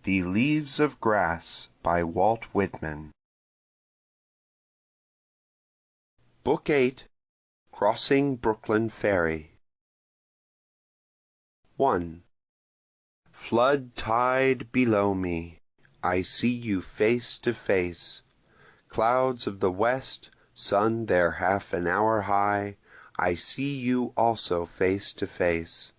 The Leaves of Grass by Walt Whitman. Book 8, Crossing Brooklyn Ferry. 1. Flood tide below me, I see you face to face. Clouds of the west, sun there half an hour high, I see you also face to face.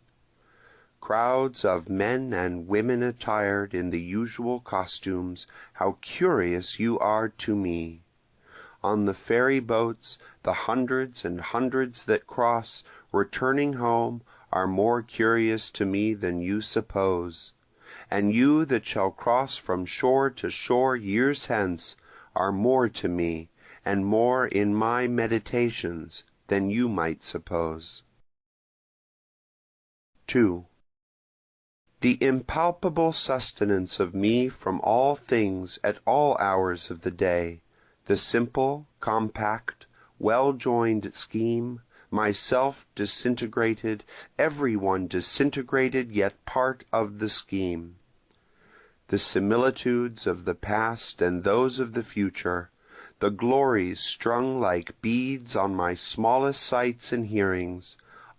Crowds of men and women attired in the usual costumes, how curious you are to me. On the ferry boats, the hundreds and hundreds that cross, returning home, are more curious to me than you suppose. And you that shall cross from shore to shore years hence, are more to me, and more in my meditations, than you might suppose. 2. The impalpable sustenance of me from all things at all hours of the day, the simple, compact, well-joined scheme, myself disintegrated, every one disintegrated yet part of the scheme. The similitudes of the past and those of the future, the glories strung like beads on my smallest sights and hearings,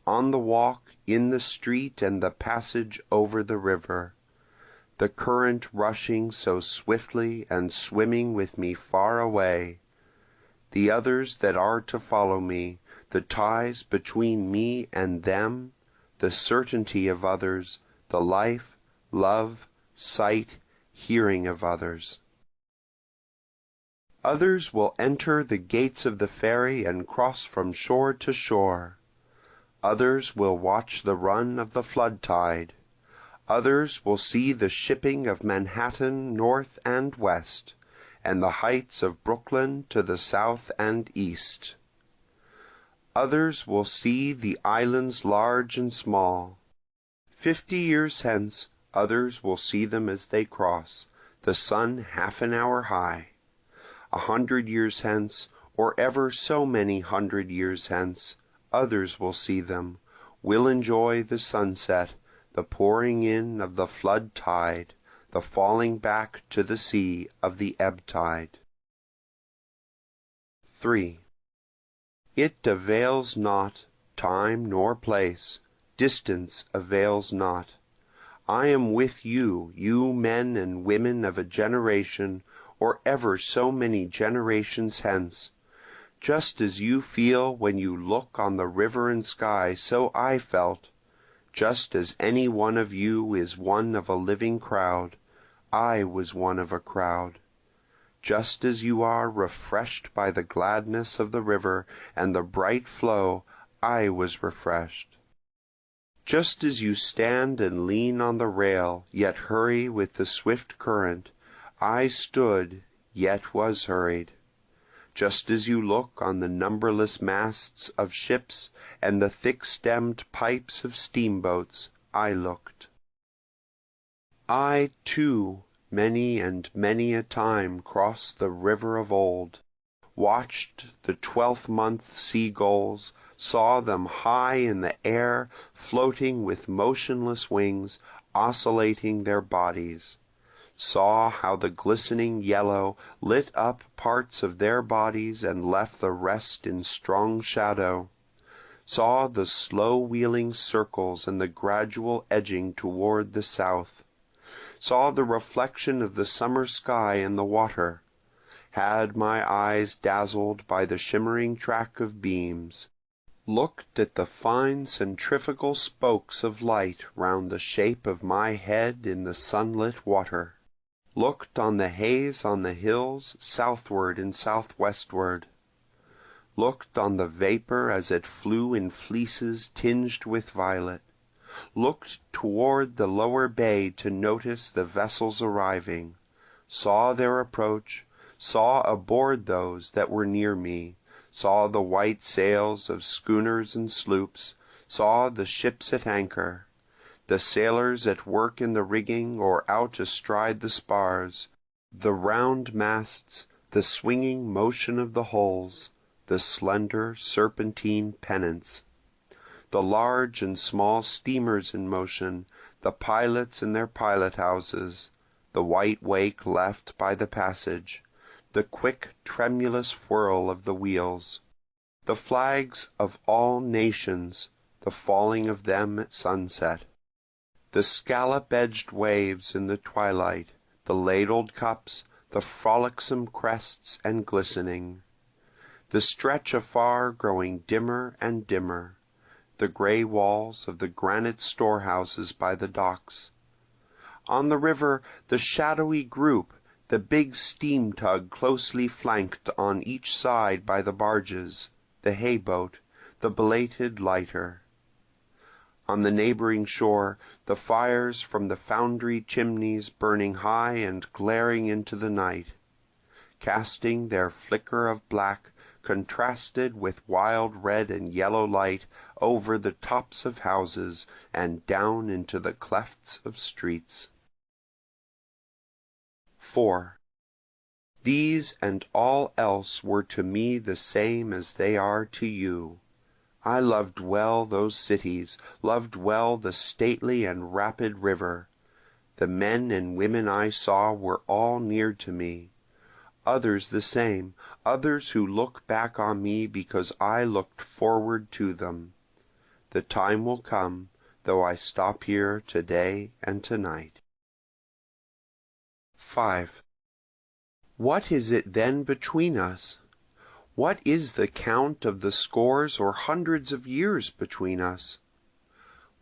on the walk, in the street and the passage over the river, the current rushing so swiftly and swimming with me far away, the others that are to follow me, the ties between me and them, the certainty of others, the life, love, sight, hearing of others. Others will enter the gates of the ferry and cross from shore to shore. Others will watch the run of the flood tide. Others will see the shipping of Manhattan north and west, and the heights of Brooklyn to the south and east. Others will see the islands large and small. 50 years hence, others will see them as they cross, the sun half an hour high. 100 years hence, or ever so many 100 years hence, others will see them, will enjoy the sunset, the pouring in of the flood tide, the falling back to the sea of the ebb tide. 3. It avails not, time nor place, distance avails not. I am with you, you men and women of a generation, or ever so many generations hence. Just as you feel when you look on the river and sky, so I felt. Just as any one of you is one of a living crowd, I was one of a crowd. Just as you are refreshed by the gladness of the river and the bright flow, I was refreshed. Just as you stand and lean on the rail, yet hurry with the swift current, I stood, yet was hurried. Just as you look on the numberless masts of ships and the thick-stemmed pipes of steamboats, I looked. I, too, many and many a time crossed the river of old, watched the 12th-month sea-gulls, saw them high in the air, floating with motionless wings, oscillating their bodies. Saw how the glistening yellow lit up parts of their bodies and left the rest in strong shadow, saw the slow wheeling circles and the gradual edging toward the south, saw the reflection of the summer sky in the water, had my eyes dazzled by the shimmering track of beams, looked at the fine centrifugal spokes of light round the shape of my head in the sunlit water, looked on the haze on the hills southward and southwestward, looked on the vapor as it flew in fleeces tinged with violet, looked toward the lower bay to notice the vessels arriving, saw their approach, saw aboard those that were near me, saw the white sails of schooners and sloops, saw the ships at anchor, the sailors at work in the rigging or out astride the spars, the round masts, the swinging motion of the hulls, the slender serpentine pennants, the large and small steamers in motion, the pilots in their pilot-houses, the white wake left by the passage, the quick tremulous whirl of the wheels, the flags of all nations, the falling of them at sunset, the scallop-edged waves in the twilight, the ladled cups, the frolicsome crests and glistening, the stretch afar growing dimmer and dimmer, the grey walls of the granite storehouses by the docks. On the river the shadowy group, the big steam tug closely flanked on each side by the barges, the hay-boat, the belated lighter. On the neighboring shore, the fires from the foundry chimneys burning high and glaring into the night, casting their flicker of black, contrasted with wild red and yellow light, over the tops of houses and down into the clefts of streets. 4. These and all else were to me the same as they are to you. I loved well those cities, loved well the stately and rapid river. The men and women I saw were all near to me. Others the same, others who look back on me because I looked forward to them. The time will come, though I stop here today and tonight. 5. What is it then between us? What is the count of the scores or hundreds of years between us?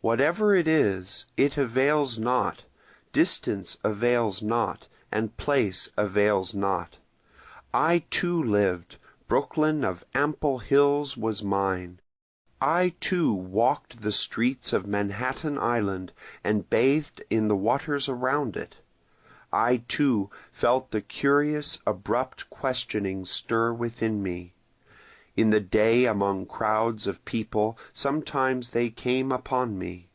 Whatever it is, it avails not, distance avails not, and place avails not. I too lived, Brooklyn of ample hills was mine. I too walked the streets of Manhattan Island and bathed in the waters around it. I too felt the curious, abrupt questionings stir within me. In the day among crowds of people sometimes they came upon me.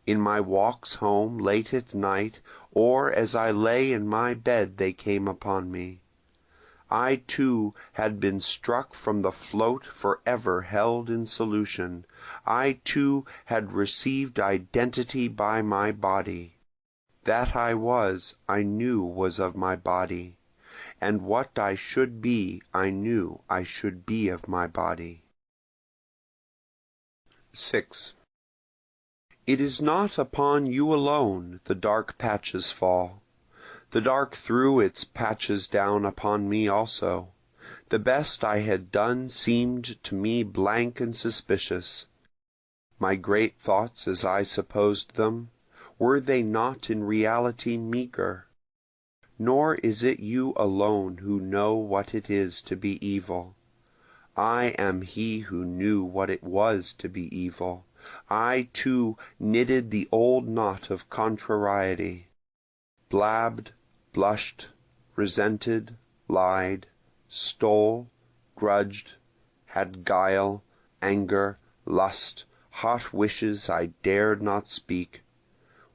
In my walks home late at night, or as I lay in my bed they came upon me. I too had been struck from the float for ever held in solution. I too had received identity by my body. That I was, I knew was of my body, and what I should be I knew I should be of my body. 6. It is not upon you alone the dark patches fall. The dark threw its patches down upon me also. The best I had done seemed to me blank and suspicious. My great thoughts as I supposed them, were they not in reality meagre? Nor is it you alone who know what it is to be evil. I am he who knew what it was to be evil. I too knitted the old knot of contrariety, blabbed, blushed, resented, lied, stole, grudged, had guile, anger, lust, hot wishes I dared not speak,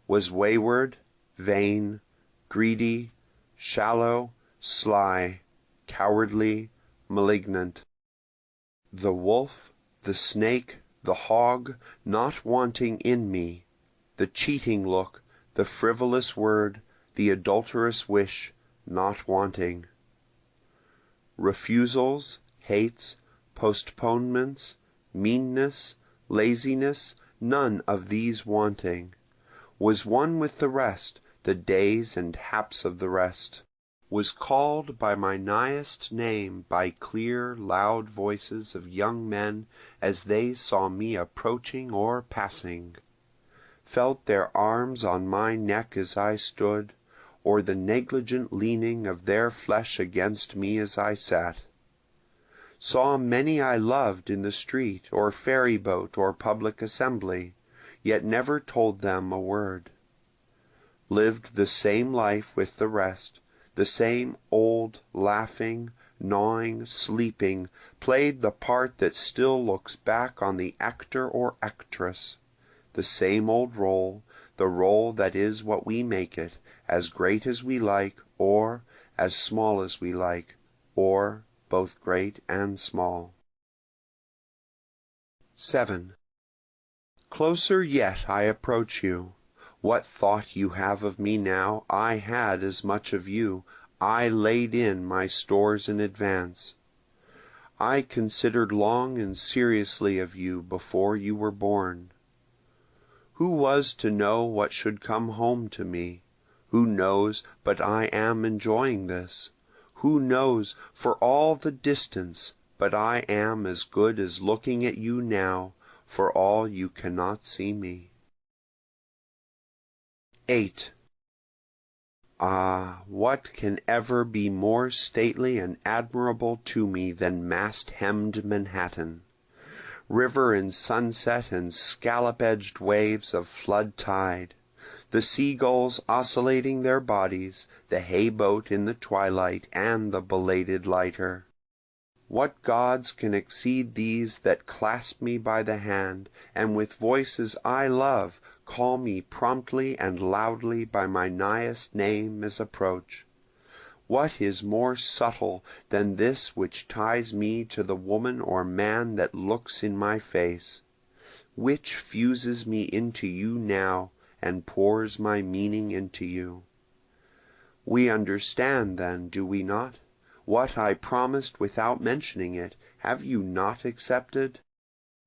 was wayward, vain, greedy, shallow, sly, cowardly, malignant. The wolf, the snake, the hog, not wanting in me, the cheating look, the frivolous word, the adulterous wish, not wanting. Refusals, hates, postponements, meanness, laziness, none of these wanting. Was one with the rest, the days and haps of the rest. Was called by my nighest name by clear, loud voices of young men as they saw me approaching or passing. Felt their arms on my neck as I stood, or the negligent leaning of their flesh against me as I sat. Saw many I loved in the street or ferry boat or public assembly, yet never told them a word. Lived the same life with the rest, the same old, laughing, gnawing, sleeping, played the part that still looks back on the actor or actress, the same old role, the role that is what we make it, as great as we like, or as small as we like, or both great and small. 7. Closer yet I approach you. What thought you have of me now, I had as much of you, I laid in my stores in advance. I considered long and seriously of you before you were born. Who was to know what should come home to me? Who knows but I am enjoying this? Who knows for all the distance but I am as good as looking at you now, for all you cannot see me? 8. Ah, what can ever be more stately and admirable to me than mast-hemmed Manhattan? River and sunset and scallop-edged waves of flood tide, the seagulls oscillating their bodies, the hay-boat in the twilight, and the belated lighter. What gods can exceed these that clasp me by the hand, and with voices I love call me promptly and loudly by my nighest name as approach? What is more subtle than this which ties me to the woman or man that looks in my face? Which fuses me into you now, and pours my meaning into you? We understand then, do we not? What I promised without mentioning it, have you not accepted?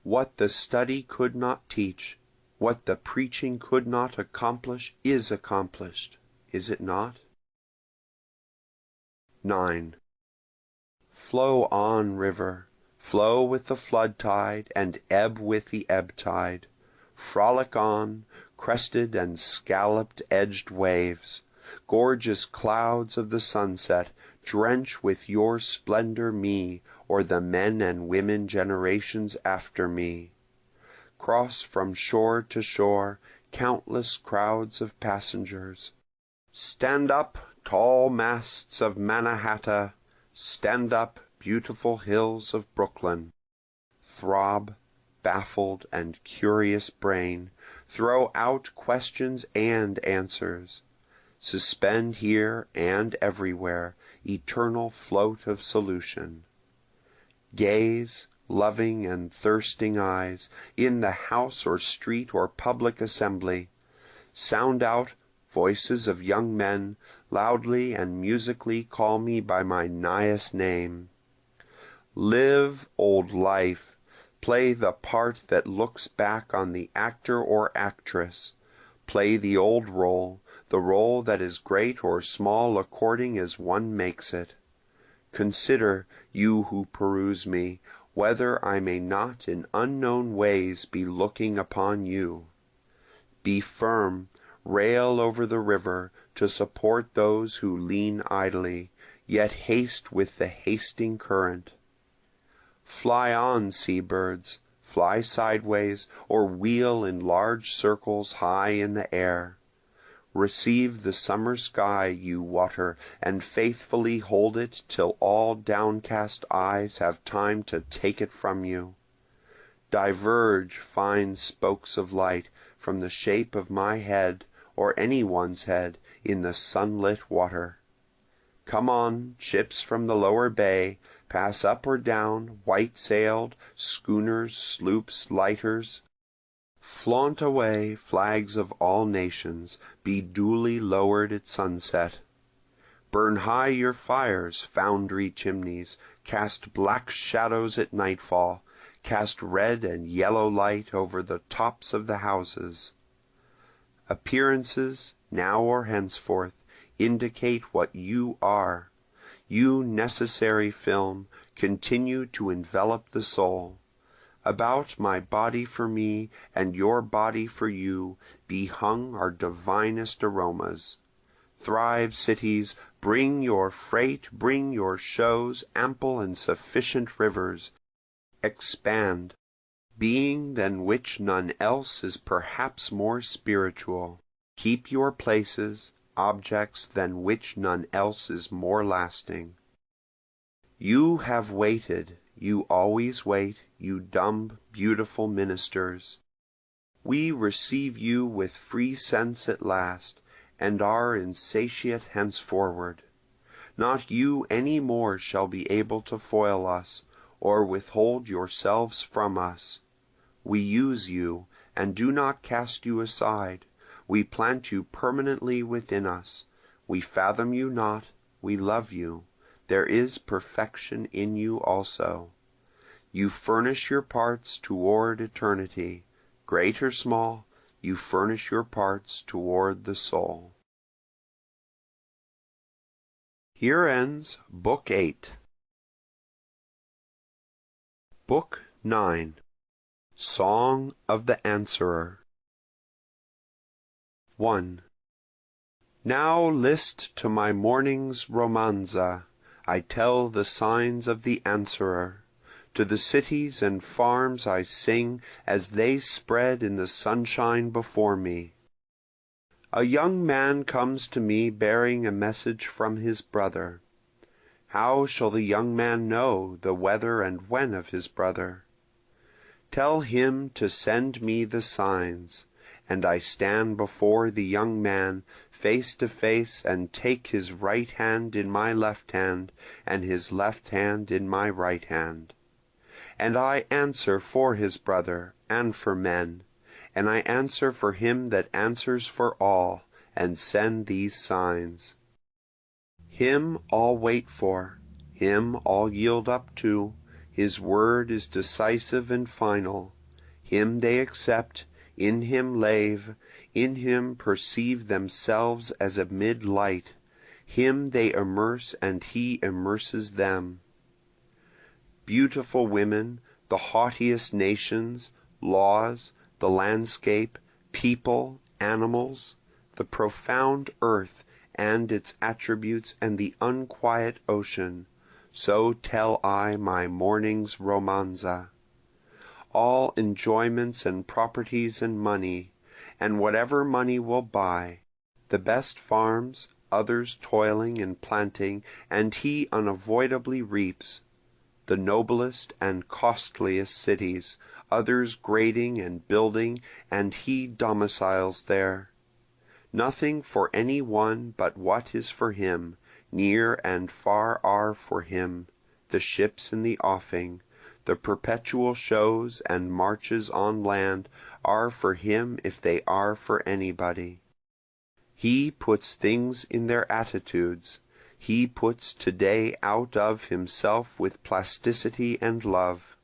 What the study could not teach, what the preaching could not accomplish, is accomplished, is it not? 9. Flow on, river, flow with the flood tide, and ebb with the ebb tide. Frolic on, crested and scalloped edged waves, gorgeous clouds of the sunset, drench with your splendor me, or the men and women generations after me. Cross from shore to shore, countless crowds of passengers. Stand up, tall masts of Mannahatta, stand up, beautiful hills of Brooklyn. Throb, baffled and curious brain, throw out questions and answers. Suspend here and everywhere, eternal float of solution. Gaze, loving and thirsting eyes, in the house or street or public assembly. Sound out, voices of young men, loudly and musically call me by my nighest name. Live, old life, play the part that looks back on the actor or actress. Play the old role, the role that is great or small according as one makes it. Consider, you who peruse me, whether I may not in unknown ways be looking upon you. Be firm, rail over the river, to support those who lean idly, yet haste with the hasting current. Fly on, sea-birds, fly sideways, or wheel in large circles high in the air. Receive the summer sky, you water, and faithfully hold it till all downcast eyes have time to take it from you. Diverge, fine spokes of light, from the shape of my head, or any one's head, in the sunlit water. Come on, ships from the lower bay, pass up or down, white-sailed, schooners, sloops, lighters. Flaunt away, flags of all nations, be duly lowered at sunset. Burn high your fires, foundry chimneys, cast black shadows at nightfall, cast red and yellow light over the tops of the houses. Appearances, now or henceforth, indicate what you are. You necessary film, continue to envelop the soul. About my body for me, and your body for you, be hung our divinest aromas. Thrive, cities, bring your freight, bring your shows, ample and sufficient rivers. Expand, being than which none else is perhaps more spiritual. Keep your places, objects than which none else is more lasting. You have waited, you always wait, you dumb, beautiful ministers. We receive you with free sense at last, and are insatiate henceforward. Not you any more shall be able to foil us, or withhold yourselves from us. We use you, and do not cast you aside. we plant you permanently within us. We fathom you not, we love you, there is perfection in you also. You furnish your parts toward eternity, great or small, you furnish your parts toward the soul. Here ends Book 8. Book 9. Song of the Answerer. 1. Now list to my morning's romanza, I tell the signs of the Answerer. To the cities and farms I sing as they spread in the sunshine before me. A young man comes to me bearing a message from his brother. How shall the young man know the whether and when of his brother? Tell him to send me the signs, and I stand before the young man face to face and take his right hand in my left hand and his left hand in my right hand. And I answer for his brother and for men, and I answer for him that answers for all, and send these signs. Him all wait for, him all yield up to, his word is decisive and final. Him they accept, in him lave, in him perceive themselves as amid light. Him they immerse and he immerses them. Beautiful women, the haughtiest nations, laws, the landscape, people, animals, the profound earth and its attributes and the unquiet ocean, so tell I my morning's romanza. All enjoyments and properties and money, and whatever money will buy, the best farms, others toiling and planting, and he unavoidably reaps, the noblest and costliest cities, others grading and building, and he domiciles there. Nothing for any one but what is for him, near and far are for him, the ships in the offing, the perpetual shows and marches on land are for him if they are for anybody. He puts things in their attitudes. He puts today out of himself with plasticity and love.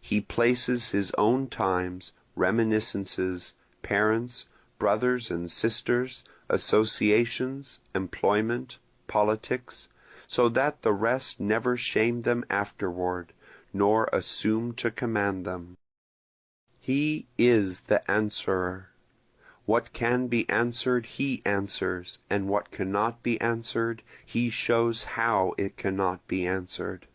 He places his own times, reminiscences, parents, brothers and sisters, associations, employment, politics, so that the rest never shame them afterward, nor assume to command them. He is the answerer. What can be answered he answers, and what cannot be answered he shows how it cannot be answered.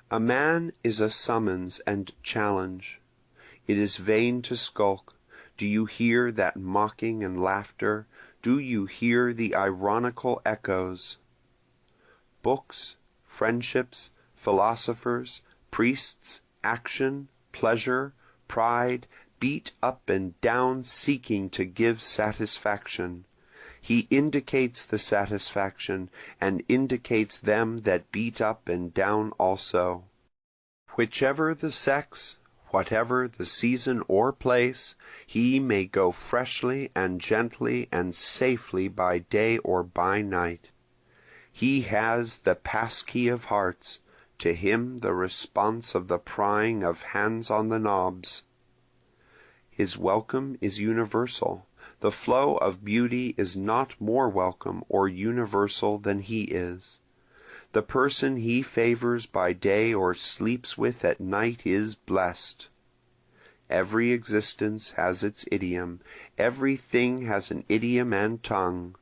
A man is a summons and challenge. It is vain to skulk. Do you hear that mocking and laughter? Do you hear the ironical echoes? Books, friendships, philosophers, priests, action, pleasure, pride, beat up and down seeking to give satisfaction. He indicates the satisfaction, and indicates them that beat up and down also. Whichever the sex, whatever the season or place, he may go freshly and gently and safely by day or by night. He has the passkey of hearts, to him the response of the prying of hands on the knobs. His welcome is universal. The flow of beauty is not more welcome or universal than he is. The person he favors by day or sleeps with at night is blessed. Every existence has its idiom, every thing has an idiom and tongue.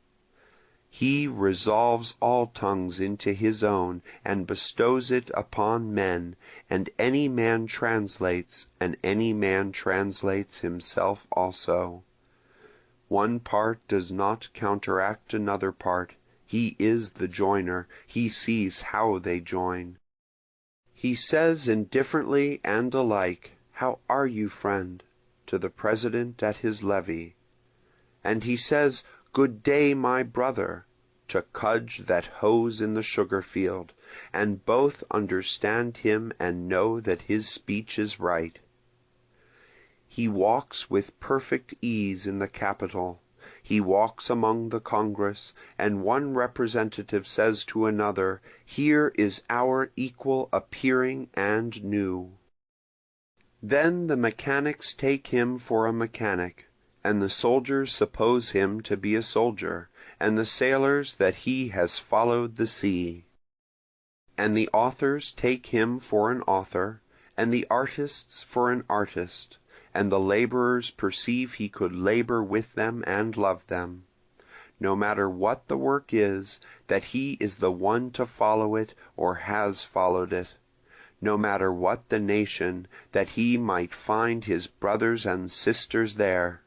He resolves all tongues into his own, and bestows it upon men, and any man translates, and any man translates himself also. One part does not counteract another part. He is the joiner. He sees how they join. He says indifferently and alike, "How are you, friend?" to the president at his levee. And he says, "Good day, my brother," to Cudge that hoes in the sugar field, and both understand him and know that his speech is right. He walks with perfect ease in the Capitol. He walks among the Congress, and one representative says to another, "Here is our equal appearing and new." Then the mechanics take him for a mechanic, and the soldiers suppose him to be a soldier, and the sailors that he has followed the sea. And the authors take him for an author, and the artists for an artist, and the laborers perceive he could labor with them and love them. No matter what the work is, that he is the one to follow it or has followed it. No matter what the nation, that he might find his brothers and sisters there.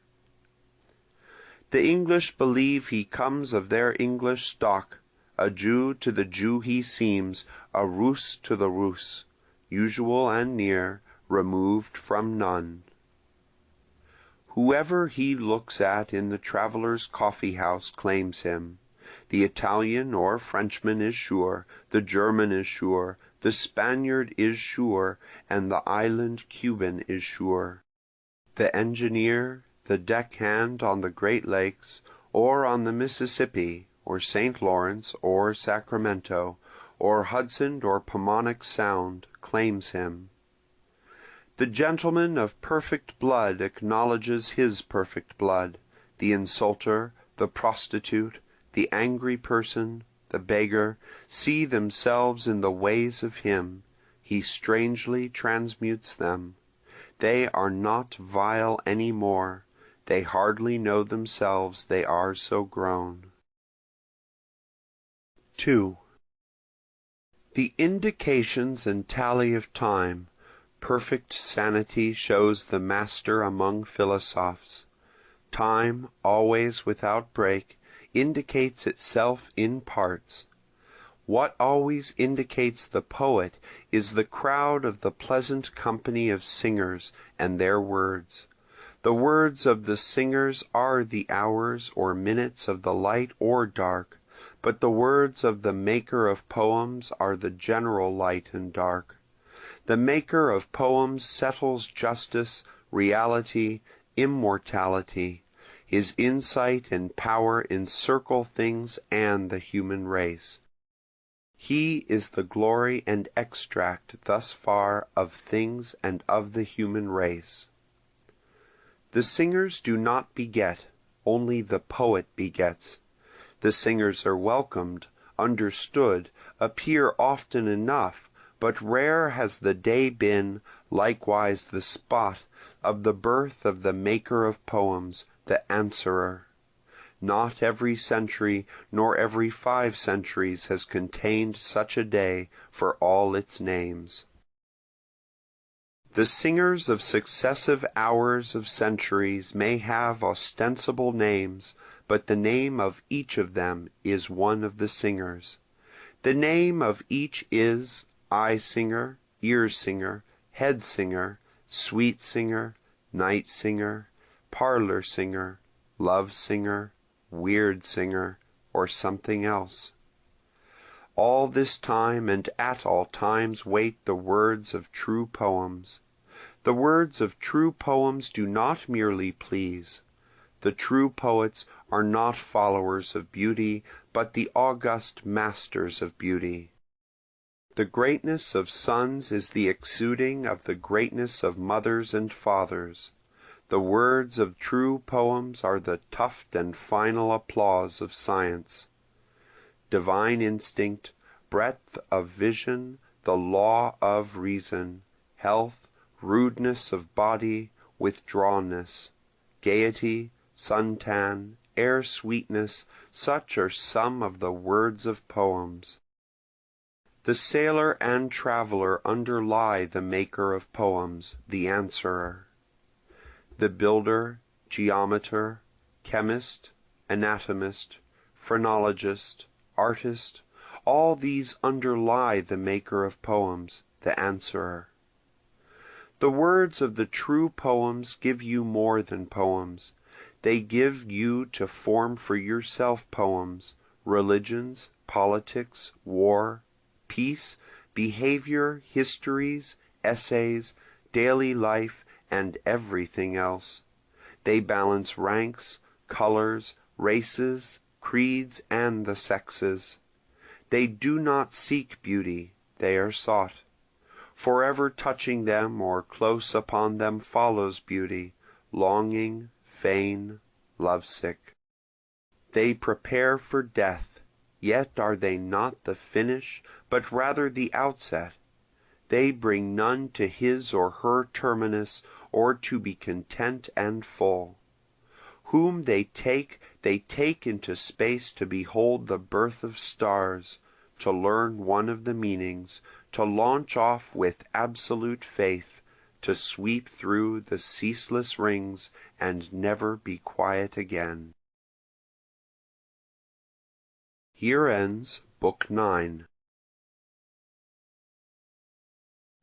The English believe he comes of their English stock. A Jew to the Jew he seems, a Russ to the Russ, usual and near, removed from none. Whoever he looks at in the traveller's coffee-house claims him. The Italian or Frenchman is sure, the German is sure, the Spaniard is sure, and the island Cuban is sure. The engineer, the deckhand on the Great Lakes, or on the Mississippi, or St. Lawrence, or Sacramento, or Hudson or Paumanok Sound, claims him. The gentleman of perfect blood acknowledges his perfect blood. The insulter, the prostitute, the angry person, the beggar, see themselves in the ways of him. He strangely transmutes them. They are not vile any more. They hardly know themselves, they are so grown. 2. The indications and tally of time. Perfect sanity shows the master among philosophs. Time, always without break, indicates itself in parts. What always indicates the poet is the crowd of the pleasant company of singers and their words. The words of the singers are the hours or minutes of the light or dark, but the words of the maker of poems are the general light and dark. The maker of poems settles justice, reality, immortality. His insight and power encircle things and the human race. He is the glory and extract thus far of things and of the human race. The singers do not beget, only the poet begets. The singers are welcomed, understood, appear often enough, but rare has the day been, likewise the spot, of the birth of the maker of poems, the answerer. Not every century, nor every 5 centuries has contained such a day for all its names. The singers of successive hours of centuries may have ostensible names, but the name of each of them is one of the singers. The name of each is eye singer, ear singer, head singer, sweet singer, night singer, parlor singer, love singer, weird singer, or something else. All this time and at all times wait the words of true poems. The words of true poems do not merely please. The true poets are not followers of beauty, but the august masters of beauty. The greatness of sons is the exuding of the greatness of mothers and fathers. The words of true poems are the tuft and final applause of science. Divine instinct, breadth of vision, the law of reason, health, rudeness of body, withdrawnness, gaiety, suntan, air sweetness, such are some of the words of poems. The sailor and traveller underlie the maker of poems, the answerer. The builder, geometer, chemist, anatomist, phrenologist, artist, all these underlie the maker of poems, the answerer. The words of the true poems give you more than poems. They give you to form for yourself poems, religions, politics, war, peace, behavior, histories, essays, daily life, and everything else. They balance ranks, colors, races, creeds, and the sexes. They do not seek beauty, they are sought. Forever touching them or close upon them follows beauty, longing, fain, lovesick. They prepare for death, yet are they not the finish, but rather the outset. They bring none to his or her terminus, or to be content and full. Whom they take into space to behold the birth of stars, to learn one of the meanings, to launch off with absolute faith, to sweep through the ceaseless rings and never be quiet again. Here ends Book 9.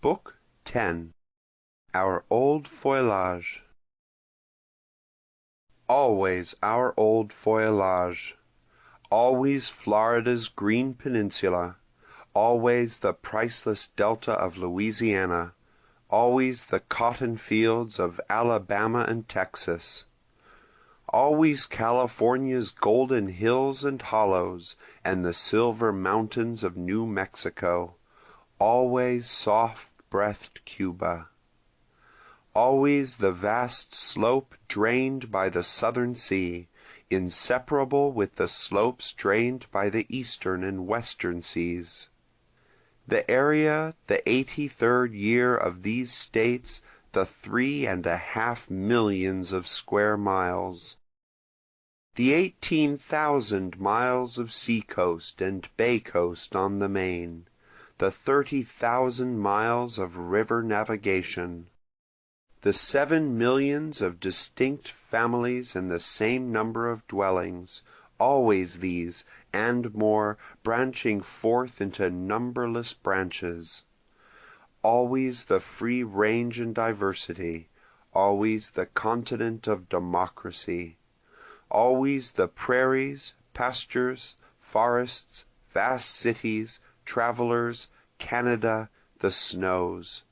Book 10. Our Old Feuillage. Always our old feuillage, always Florida's green peninsula, always the priceless delta of Louisiana, always the cotton fields of Alabama and Texas, always California's golden hills and hollows and the silver mountains of New Mexico, always soft-breathed Cuba. Always the vast slope drained by the southern sea, inseparable with the slopes drained by the eastern and western seas. The area, the 83rd year of these states, the 3.5 millions of square miles. The 18,000 miles of sea coast and bay coast on the main, the 30,000 miles of river navigation. The 7 millions of distinct families and the same number of dwellings, always these, and more, branching forth into numberless branches. Always the free range and diversity, always the continent of democracy. Always the prairies, pastures, forests, vast cities, travelers, Canada, the snows.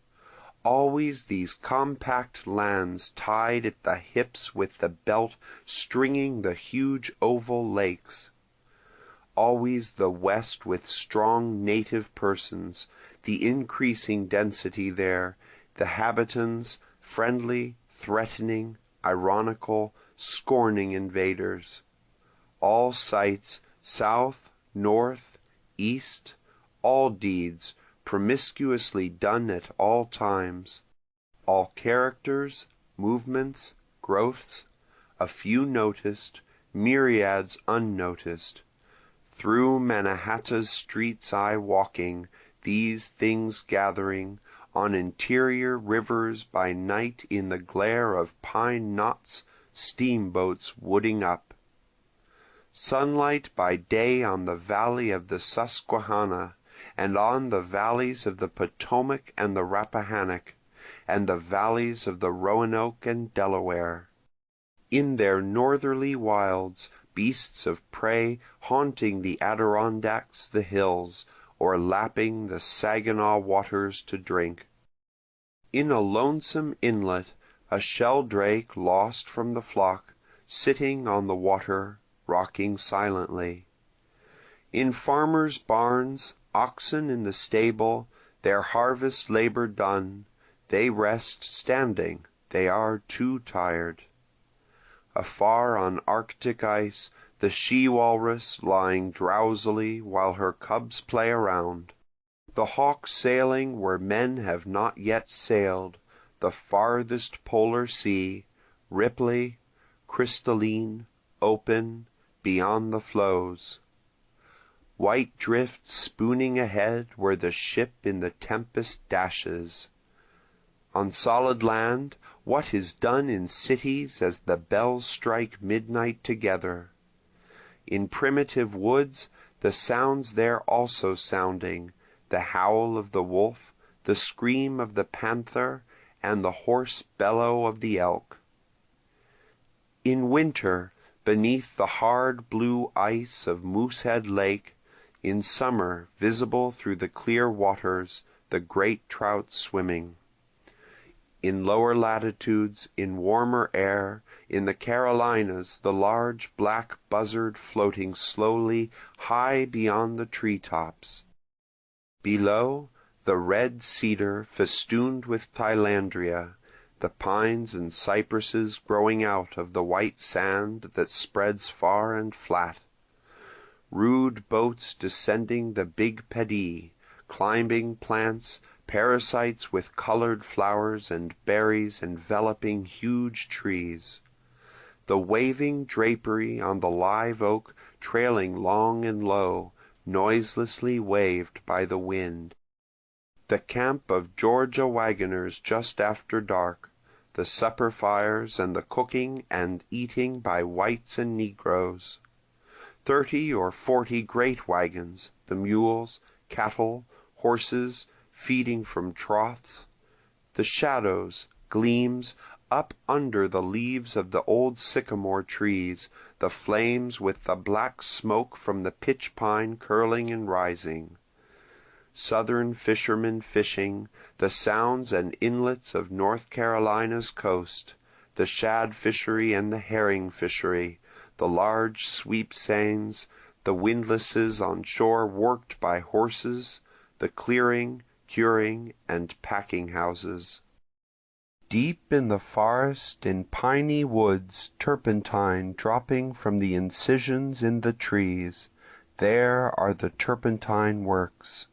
Always these compact lands tied at the hips with the belt stringing the huge oval lakes. Always the West with strong native persons, the increasing density there, the habitants, friendly, threatening, ironical, scorning invaders. All sights, south, north, east, all deeds, promiscuously done at all times, all characters, movements, growths, a few noticed, myriads unnoticed. Through Mannahatta's streets I walking, these things gathering, on interior rivers by night in the glare of pine knots, steamboats wooding up. Sunlight by day on the valley of the Susquehanna, and on the valleys of the Potomac and the Rappahannock, and the valleys of the Roanoke and Delaware. In their northerly wilds, beasts of prey haunting the Adirondacks, the hills, or lapping the Saginaw waters to drink. In a lonesome inlet, a sheldrake lost from the flock, sitting on the water, rocking silently. In farmers' barns, oxen in the stable, their harvest labor done, they rest standing, they are too tired. Afar on Arctic ice, the she-walrus lying drowsily while her cubs play around. The hawk sailing where men have not yet sailed, the farthest polar sea, ripply, crystalline, open, beyond the floes. White drift spooning ahead where the ship in the tempest dashes. On solid land, what is done in cities as the bells strike midnight together. In primitive woods, the sounds there also sounding, the howl of the wolf, the scream of the panther, and the hoarse bellow of the elk. In winter, beneath the hard blue ice of Moosehead Lake, in summer visible through the clear waters, the great trout swimming. In lower latitudes, in warmer air, in the Carolinas the large black buzzard floating slowly high beyond the tree tops. Below, the red cedar festooned with Thailandria, the pines and cypresses growing out of the white sand that spreads far and flat. Rude boats descending the big Pedee, climbing plants, parasites with colored flowers and berries enveloping huge trees. The waving drapery on the live oak trailing long and low, noiselessly waved by the wind. The camp of Georgia wagoners just after dark, the supper fires and the cooking and eating by whites and negroes. 30 or 40 great wagons, the mules, cattle, horses, feeding from troughs. The shadows, gleams, up under the leaves of the old sycamore trees, the flames with the black smoke from the pitch pine curling and rising. Southern fishermen fishing, the sounds and inlets of North Carolina's coast, the shad fishery and the herring fishery, the large sweep seines, the windlasses on shore worked by horses, the clearing, curing, and packing houses. Deep in the forest, in piney woods, turpentine dropping from the incisions in the trees, there are the turpentine works.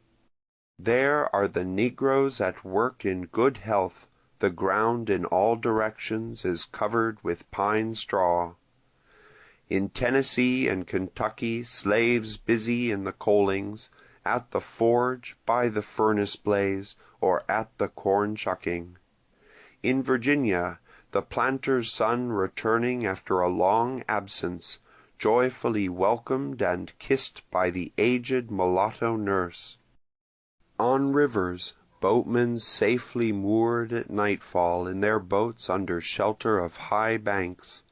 There are the negroes at work in good health, the ground in all directions is covered with pine straw. In Tennessee and Kentucky slaves busy in the coalings, at the forge, by the furnace blaze, or at the corn shucking. In Virginia, the planter's son returning after a long absence, joyfully welcomed and kissed by the aged mulatto nurse. On rivers, boatmen safely moored at nightfall in their boats under shelter of high banks.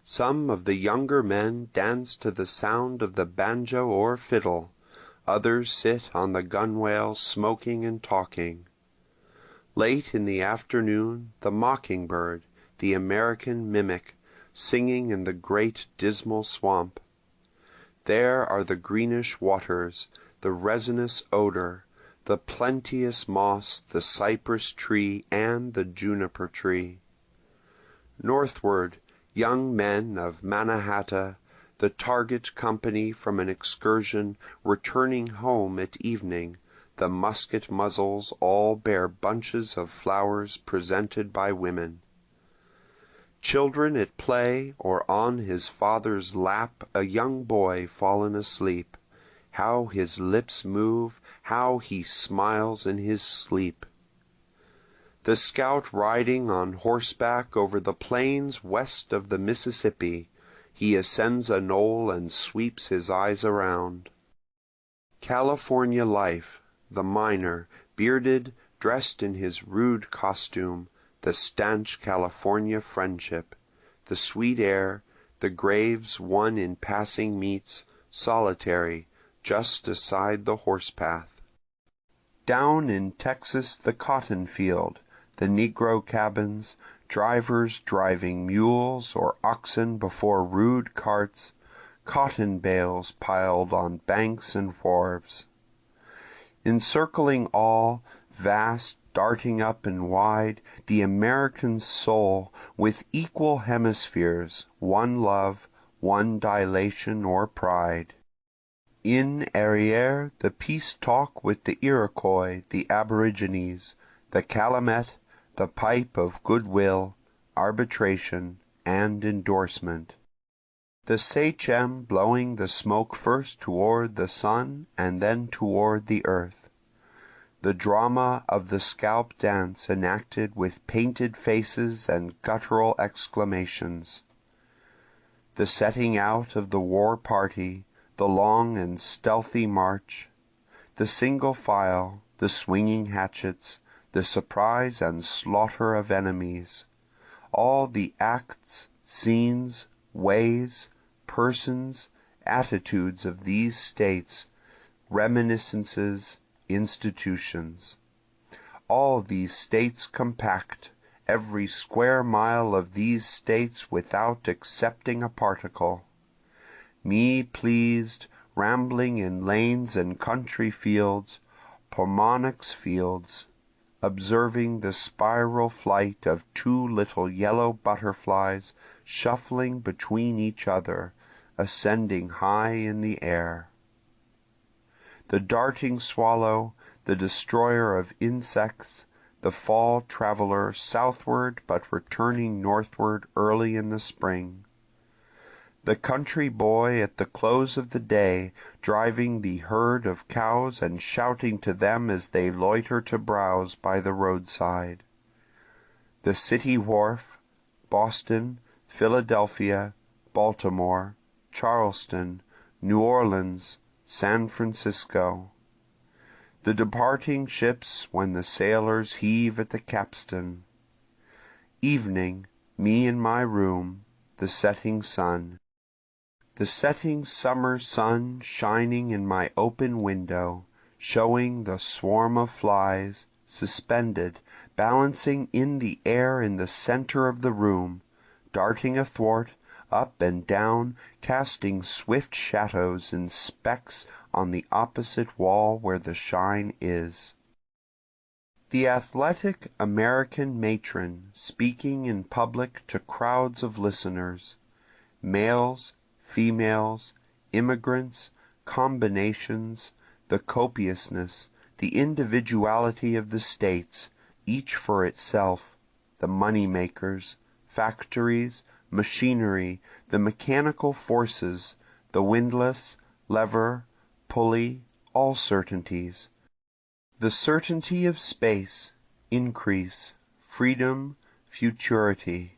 Some of the younger men dance to the sound of the banjo or fiddle, others sit on the gunwale smoking and talking. Late in the afternoon, the mockingbird, the American mimic, singing in the great dismal swamp. There are the greenish waters, the resinous odor, the plenteous moss, the cypress tree, and the juniper tree. Northward, young men of Mannahatta, the target company from an excursion, returning home at evening, the musket muzzles all bear bunches of flowers presented by women. Children at play, or on his father's lap a young boy fallen asleep. How his lips move, how he smiles in his sleep. The scout riding on horseback over the plains west of the Mississippi, he ascends a knoll and sweeps his eyes around. California life, the miner, bearded, dressed in his rude costume, the stanch California friendship, the sweet air, the graves one in passing meets, solitary, just aside the horse-path. Down in Texas the cotton field, the negro cabins, drivers driving mules or oxen before rude carts, cotton bales piled on banks and wharves. Encircling all, vast, darting up and wide, the American soul with equal hemispheres, one love, one dilation or pride. In arriere, the peace talk with the Iroquois, the Aborigines, the calumet, the pipe of goodwill, arbitration, and endorsement. The sachem blowing the smoke first toward the sun and then toward the earth. The drama of the scalp dance enacted with painted faces and guttural exclamations. The setting out of the war party, the long and stealthy march, the single file, the swinging hatchets, the surprise and slaughter of enemies, all the acts, scenes, ways, persons, attitudes of these states, reminiscences, institutions. all these states compact, every square mile of these states without excepting a particle. Me pleased, rambling in lanes and country fields, Pomonics fields, observing the spiral flight of two little yellow butterflies shuffling between each other, ascending high in the air. The darting swallow, the destroyer of insects, the fall traveler southward but returning northward early in the spring. The country boy at the close of the day, driving the herd of cows and shouting to them as they loiter to browse by the roadside. The city wharf, Boston, Philadelphia, Baltimore, Charleston, New Orleans, San Francisco. The departing ships when the sailors heave at the capstan. Evening, me in my room, the setting sun. The setting summer sun shining in my open window, showing the swarm of flies, suspended, balancing in the air in the center of the room, darting athwart, up and down, casting swift shadows and specks on the opposite wall where the shine is. The athletic American matron speaking in public to crowds of listeners, males, females, immigrants, combinations, the copiousness, the individuality of the states, each for itself, the money-makers, factories, machinery, the mechanical forces, the windlass, lever, pulley, all certainties. The certainty of space, increase, freedom, futurity.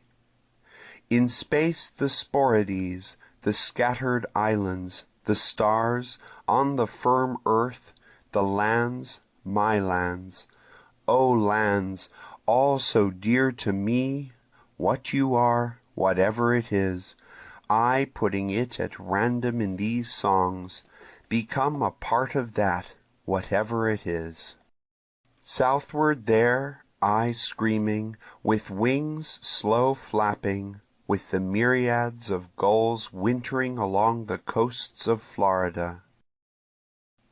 In space the sporides, the scattered islands, the stars, on the firm earth, the lands, my lands. O lands, all so dear to me, what you are, whatever it is, I putting it at random in these songs, become a part of that, whatever it is. Southward there, I screaming, with wings slow flapping, with the myriads of gulls wintering along the coasts of Florida.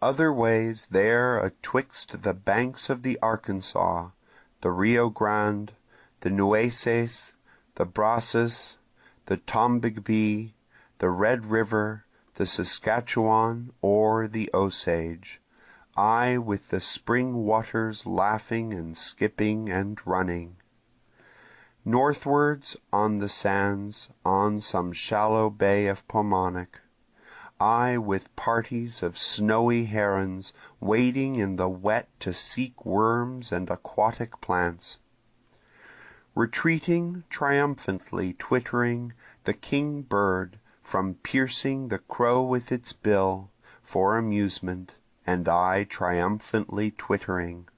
Other ways there atwixt the banks of the Arkansas, the Rio Grande, the Nueces, the Brazos, the Tombigbee, the Red River, the Saskatchewan, or the Osage, I with the spring waters laughing and skipping and running. Northwards on the sands, on some shallow bay of Pomonic, I with parties of snowy herons wading in the wet to seek worms and aquatic plants. Retreating, triumphantly twittering, the king bird, from piercing the crow with its bill, for amusement, and I triumphantly twittering.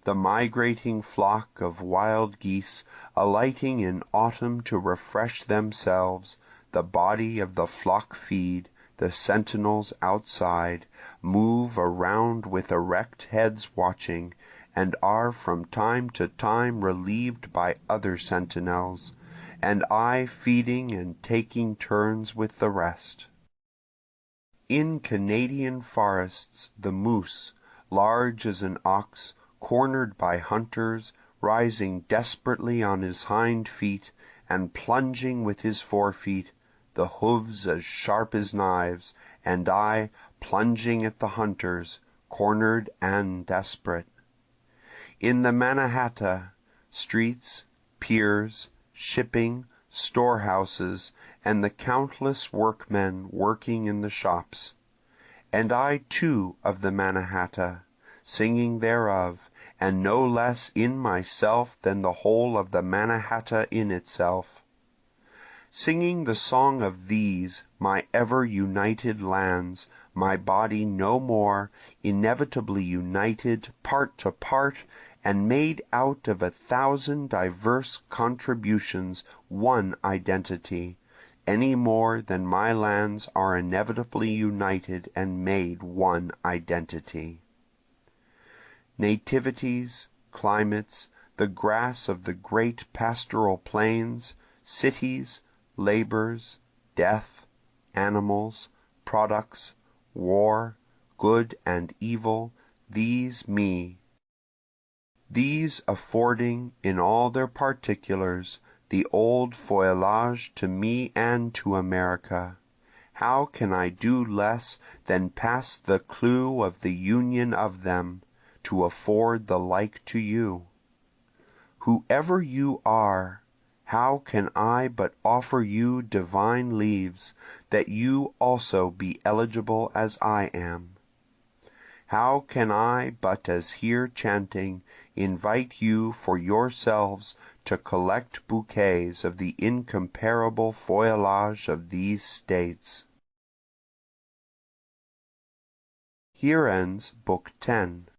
The migrating flock of wild geese, alighting in autumn to refresh themselves, the body of the flock feed, the sentinels outside, move around with erect heads watching, and are from time to time relieved by other sentinels, and I feeding and taking turns with the rest. In Canadian forests the moose, large as an ox, cornered by hunters, rising desperately on his hind feet, and plunging with his forefeet, the hooves as sharp as knives, and I plunging at the hunters, cornered and desperate. In the Mannahatta, streets, piers, shipping, storehouses, and the countless workmen working in the shops. And I too of the Mannahatta, singing thereof, and no less in myself than the whole of the Mannahatta in itself. Singing the song of these, my ever united lands, my body no more, inevitably united, part to part, and made out of 1,000 diverse contributions one identity, any more than my lands are inevitably united and made one identity. Nativities, climates, the grass of the great pastoral plains, cities, labors, death, animals, products, war, good and evil, these me. These affording, in all their particulars, the old feuillage to me and to America, how can I do less than pass the clue of the union of them, to afford the like to you? Whoever you are, how can I but offer you divine leaves, that you also be eligible as I am? How can I but as here chanting, invite you for yourselves to collect bouquets of the incomparable feuillage of these states? Here ends Book 10.